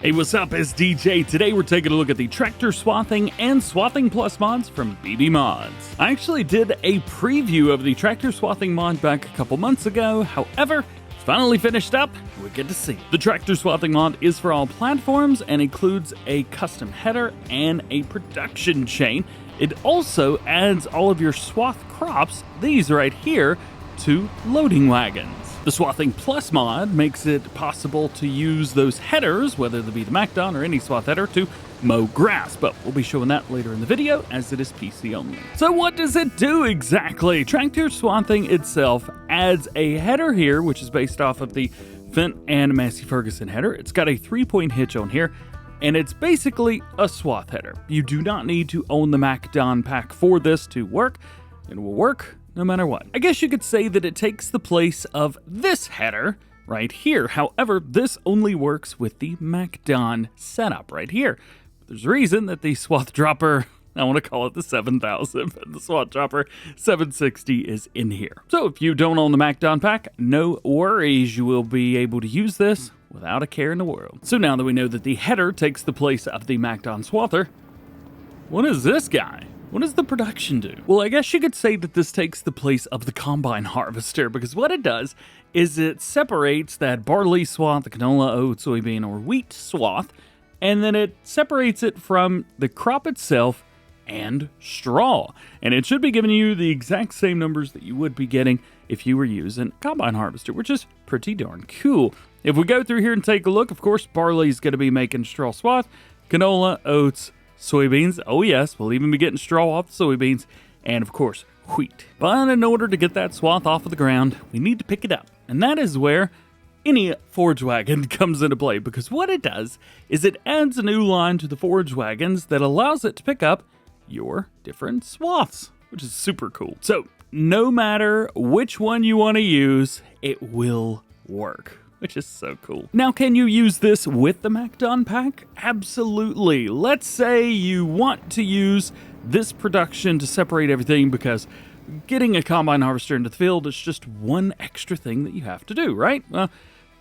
Hey, what's up? It's DJ. Today we're taking a look at the Tractor Swathing and Swathing Plus mods from BbMods. I actually did a preview of the Tractor Swathing mod back a couple months ago. However, it's finally finished up. We get to see it. The Tractor Swathing mod is for all platforms and includes a custom header and a production chain. It also adds all of your swath crops, these right here, to loading wagons. The Swathing Plus mod makes it possible to use those headers, whether they be the MacDon or any swath header, to mow grass, but we'll be showing that later in the video as it is PC only. So what does it do exactly? Tractor Swathing itself adds a header here, which is based off of the Fendt and Massey Ferguson header. It's got a 3-point hitch on here, and it's basically a swath header. You do not need to own the MacDon pack for this to work. It will work no matter what. I guess you could say that it takes the place of this header right here. However, this only works with the MacDon setup right here. There's a reason that the swath dropper, I want to call it the 7000, but the swath dropper 760 is in here. So if you don't own the MacDon pack, no worries, you will be able to use this without a care in the world. So now that we know that the header takes the place of the MacDon swather, what is this guy? What does the production do? Well, I guess you could say that this takes the place of the combine harvester, because what it does is it separates that barley swath, the canola, oat, soybean, or wheat swath, and then it separates it from the crop itself and straw. And it should be giving you the exact same numbers that you would be getting if you were using combine harvester, which is pretty darn cool. If we go through here and take a look, of course, barley's going to be making straw swath, canola, oats, soybeans, oh yes, we'll even be getting straw off the soybeans, and of course, wheat. But in order to get that swath off of the ground, we need to pick it up. And that is where any forage wagon comes into play, because what it does is it adds a new line to the forage wagons that allows it to pick up your different swaths, which is super cool. So no matter which one you want to use, it will work, which is so cool. Now, can you use this with the MacDon pack? Absolutely. Let's say you want to use this production to separate everything, because getting a combine harvester into the field is just one extra thing that you have to do, right? Well,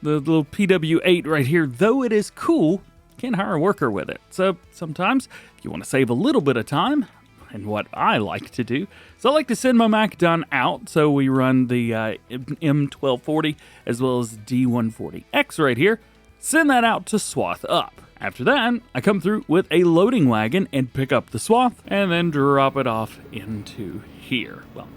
the little PW8 right here, though it is cool, you can't hire a worker with it. So sometimes, if you want to save a little bit of time, and what I like to do, so I like to send my MacDon out, so we run the M1240 as well as D140X right here, send that out to swath up. After that, I come through with a loading wagon and pick up the swath and then drop it off into here. Well,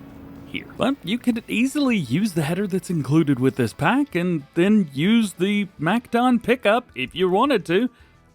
here. But you could easily use the header that's included with this pack and then use the MacDon pickup if you wanted to.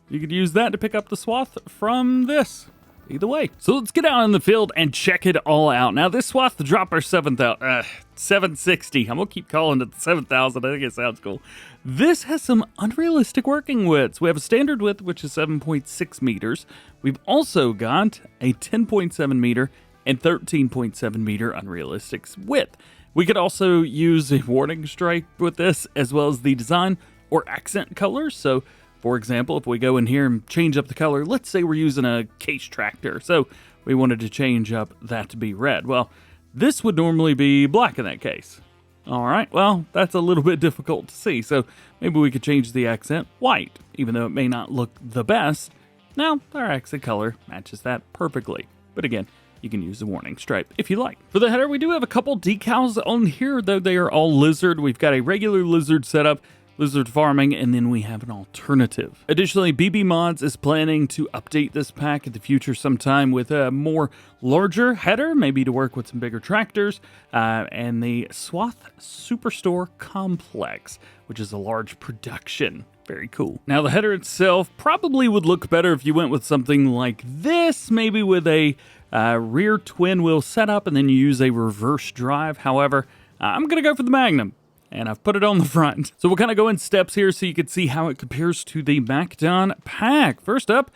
You could use that to pick up the swath from this. Either way. So let's get out in the field and check it all out. Now this swath dropper 760. I'm gonna keep calling it the 7000. I think it sounds cool. This has some unrealistic working widths. We have a standard width, which is 7.6 meters. We've also got a 10.7 meter and 13.7 meter unrealistic width. We could also use a warning stripe with this, as well as the design or accent colors. So for example, if we go in here and change up the color, let's say we're using a case tractor, so we wanted to change up that to be red. Well, this would normally be black in that case. All right, well, that's a little bit difficult to see, so maybe we could change the accent white, even though it may not look the best. Now, our accent color matches that perfectly. But again, you can use the warning stripe if you like. For the header, we do have a couple decals on here, though they are all lizard. We've got a regular lizard setup, lizard farming, and then we have an alternative. Additionally, BbMods is planning to update this pack in the future sometime with a more larger header, maybe to work with some bigger tractors, and the Swath Superstore Complex, which is a large production. Very cool. Now the header itself probably would look better if you went with something like this, maybe with a rear twin wheel setup and then you use a reverse drive. However, I'm gonna go for the Magnum, and I've put it on the front. So we'll kind of go in steps here so you can see how it compares to the MacDon pack. First up,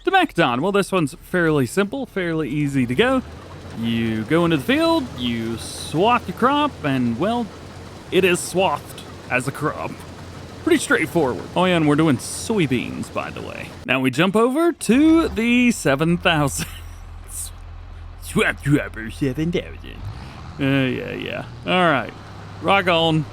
the MacDon. Well, this one's fairly simple, fairly easy to go. You go into the field, you swath your crop, and well, it is swathed as a crop. Pretty straightforward. Oh yeah, and we're doing soybeans, by the way. Now we jump over to the 7000. Swath dropper 7000. Yeah. All right. Rock on.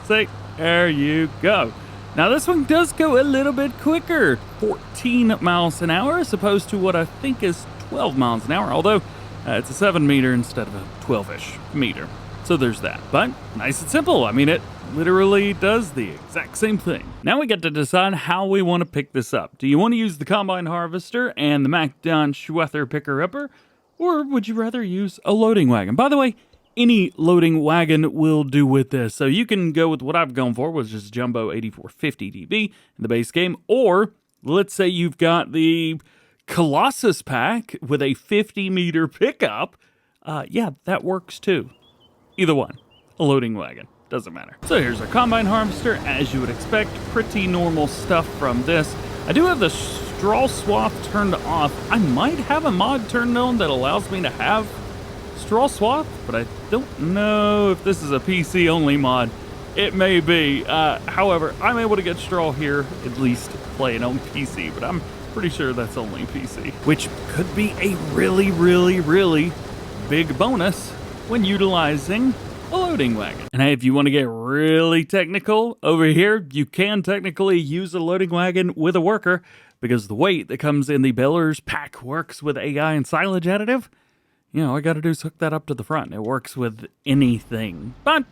See, there you go. Now this one does go a little bit quicker, 14 miles an hour as opposed to what I think is 12 miles an hour, although it's a 7 meter instead of a 12-ish meter. So there's that, but nice and simple. I mean, it literally does the exact same thing. Now we get to decide how we want to pick this up. Do you want to use the combine harvester and the MacDon Schwether picker-upper, or would you rather use a loading wagon? By the way, any loading wagon will do with this. So you can go with what I've gone for, which is Jumbo 8450 DB in the base game. Or let's say you've got the Colossus pack with a 50-meter pickup. Yeah, that works too. Either one, a loading wagon, doesn't matter. So here's our combine harvester. As you would expect, pretty normal stuff from this. I do have the straw swath turned off. I might have a mod turned on that allows me to have straw swath, but I don't know if this is a PC only mod. It may be. However, I'm able to get straw here, at least playing on PC, but I'm pretty sure that's only PC, which could be a really, really, really big bonus when utilizing a loading wagon. And hey, if you want to get really technical over here, you can technically use a loading wagon with a worker because the weight that comes in the Beller's pack works with AI and silage additive. You know, all I got to do is hook that up to the front. It works with anything. But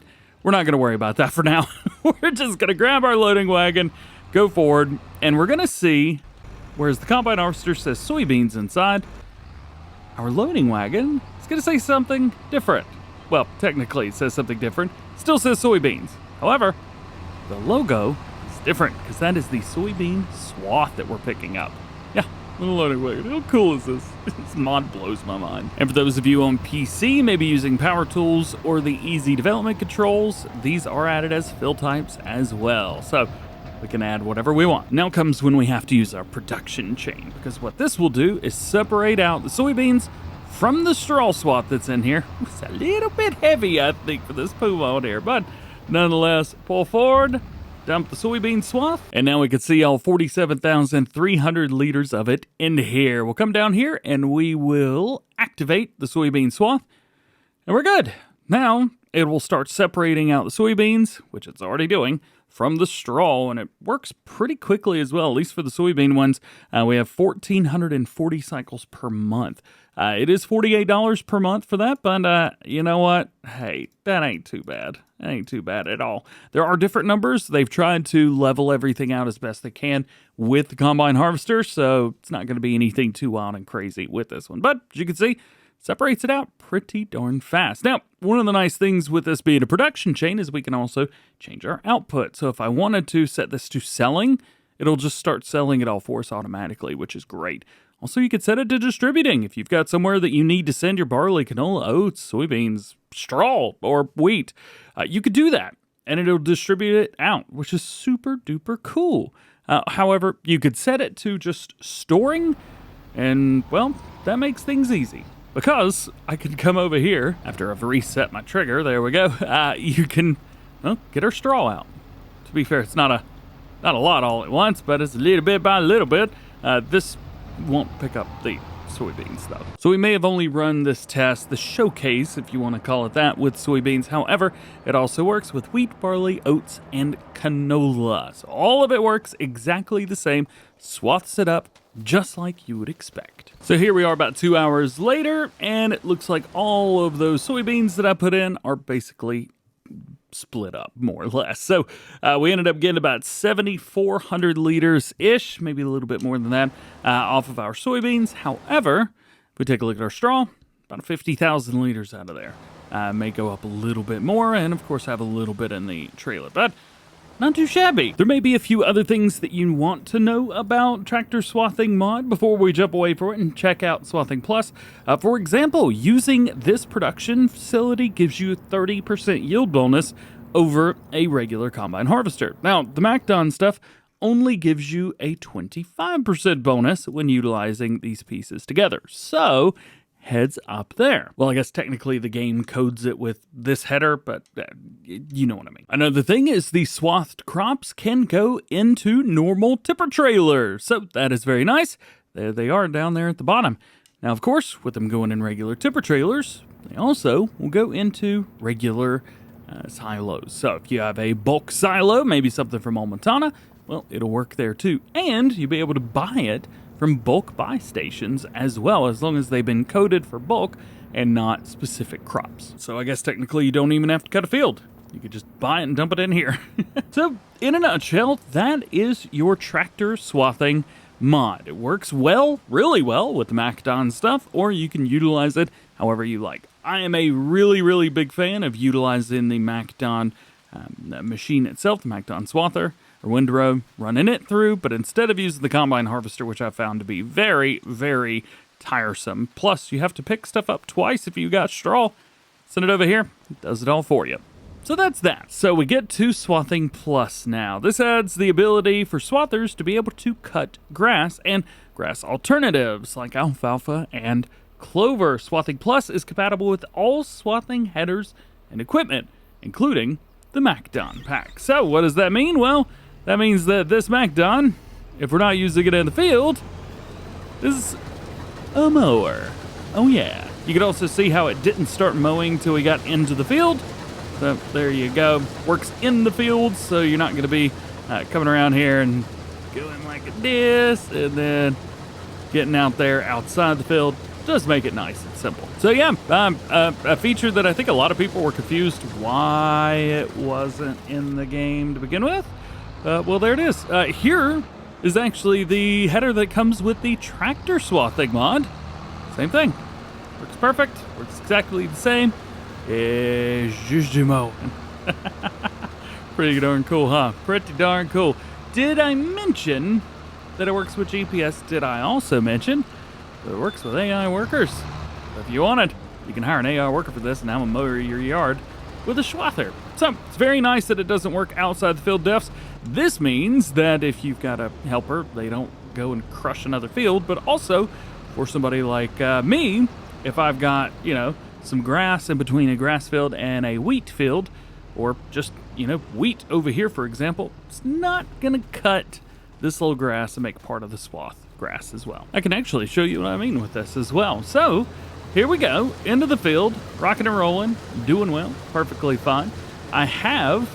we're not going to worry about that for now. We're just going to grab our loading wagon, go forward, and we're going to see, whereas the combine harvester says soybeans inside, our loading wagon is going to say something different. Well, technically it says something different. Still says soybeans. However, the logo is different because that is the soybean swath that we're picking up. Yeah. Little loading wagon. How cool is this? This mod blows my mind. And for those of you on PC, maybe using power tools or the easy development controls, these are added as fill types as well. So we can add whatever we want. Now comes when we have to use our production chain, because what this will do is separate out the soybeans from the straw swath that's in here. It's a little bit heavy, I think, for this poo mod here, but nonetheless, pull forward, dump the soybean swath, and now we can see all 47,300 liters of it in here. We'll come down here and we will activate the soybean swath, and we're good. Now it will start separating out the soybeans, which it's already doing, from the straw, and it works pretty quickly as well, at least for the soybean ones. We have 1,440 cycles per month. It is $48 per month for that, but you know what? Hey, that ain't too bad. That ain't too bad at all. There are different numbers. They've tried to level everything out as best they can with the combine harvester, so it's not going to be anything too wild and crazy with this one. But as you can see, separates it out pretty darn fast. Now, one of the nice things with this being a production chain is we can also change our output. So if I wanted to set this to selling, it'll just start selling it all for us automatically, which is great. Also, you could set it to distributing. If you've got somewhere that you need to send your barley, canola, oats, soybeans, straw, or wheat, you could do that, and it'll distribute it out, which is super duper cool. However, you could set it to just storing, and, well, that makes things easy. Because I can come over here, after I've reset my trigger, there we go, you can, well, get our straw out. To be fair, it's not a lot all at once, but it's a little bit by little bit. This won't pick up the soybeans though. So we may have only run this test, the showcase, if you want to call it that, with soybeans. However, it also works with wheat, barley, oats, and canola. So all of it works exactly the same, swaths it up just like you would expect. So here we are about 2 hours later, and it looks like all of those soybeans that I put in are basically split up, more or less. So we ended up getting about 7,400 liters-ish, maybe a little bit more than that, off of our soybeans. However, if we take a look at our straw, about 50,000 liters out of there. May go up a little bit more, and of course have a little bit in the trailer, but not too shabby. There may be a few other things that you want to know about Tractor Swathing mod before we jump away from it and check out Swathing Plus. For example, using this production facility gives you a 30% yield bonus over a regular combine harvester. Now, the MacDon stuff only gives you a 25% bonus when utilizing these pieces together. So, heads up there. Well, I guess technically the game codes it with this header, but you know what I mean. Another thing is the swathed crops can go into normal tipper trailers. So that is very nice. There they are down there at the bottom. Now, of course, with them going in regular tipper trailers, they also will go into regular silos. So if you have a bulk silo, maybe something from Montana, well, it'll work there too. And you'll be able to buy it from bulk buy stations as well, as long as they've been coded for bulk and not specific crops. So I guess technically you don't even have to cut a field. You could just buy it and dump it in here. So in a nutshell, that is your tractor swathing mod. It works well, really well with the Macdon stuff, or you can utilize it however you like. I am a really, really big fan of utilizing the Macdon machine itself, the Macdon swather or windrow, running it through, but instead of using the combine harvester, which I found to be very, very tiresome. Plus, you have to pick stuff up twice if you got straw. Send it over here, it does it all for you. So that's that. So we get to Swathing Plus now. This adds the ability for swathers to be able to cut grass and grass alternatives like alfalfa and clover. Swathing Plus is compatible with all swathing headers and equipment, including the Macdon pack. So what does that mean? Well, that means that this Macdon, if we're not using it in the field, is a mower. Oh yeah. You could also see how it didn't start mowing till we got into the field. So there you go. Works in the field, so you're not going to be coming around here and going like this and then getting out there outside the field. Just make it nice and simple. So yeah, a feature that I think a lot of people were confused why it wasn't in the game to begin with. Well, there it is. Here is actually the header that comes with the tractor swathing mod. Same thing. Works perfect. Works exactly the same. DjGoHam. Pretty darn cool, huh? Pretty darn cool. Did I mention that it works with GPS? Did I also mention that it works with AI workers? So if you wanted, you can hire an AI worker for this and have them mow your yard with a swather. So it's very nice that it doesn't work outside the field depths. This means that if you've got a helper, they don't go and crush another field, but also for somebody like me, if I've got, some grass in between a grass field and a wheat field, or just, wheat over here, for example, it's not going to cut this little grass and make part of the swath grass as well. I can actually show you what I mean with this as well. So here we go, into the field, rocking and rolling, doing well, perfectly fine. I have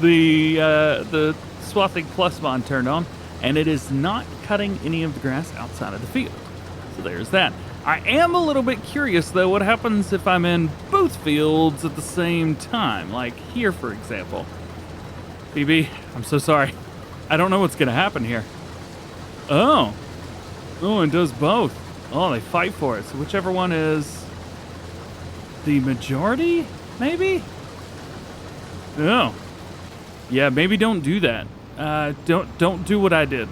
the Swathing Plus mod turned on, and it is not cutting any of the grass outside of the field. So there's that. I am a little bit curious, though, what happens if I'm in both fields at the same time, like here, for example. BB, I'm so sorry. I don't know what's going to happen here. Oh, it does both. Oh, they fight for it. So whichever one is the majority, maybe? Oh. Yeah, maybe don't do that. Don't do what I did.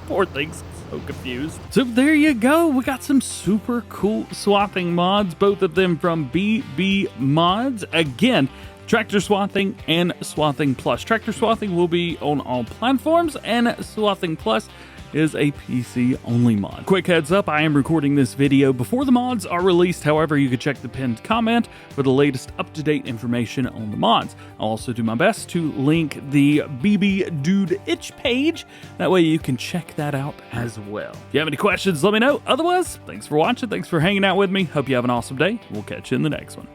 Poor thing's so confused. So there you go. We got some super cool swathing mods, both of them from BbMods. Again, Tractor Swathing and Swathing Plus. Tractor Swathing will be on all platforms, and Swathing Plus is a PC-only mod. Quick heads up, I am recording this video before the mods are released. However, you can check the pinned comment for the latest up-to-date information on the mods. I'll also do my best to link the BB Dude Itch page. That way you can check that out as well. If you have any questions, let me know. Otherwise, thanks for watching. Thanks for hanging out with me. Hope you have an awesome day. We'll catch you in the next one.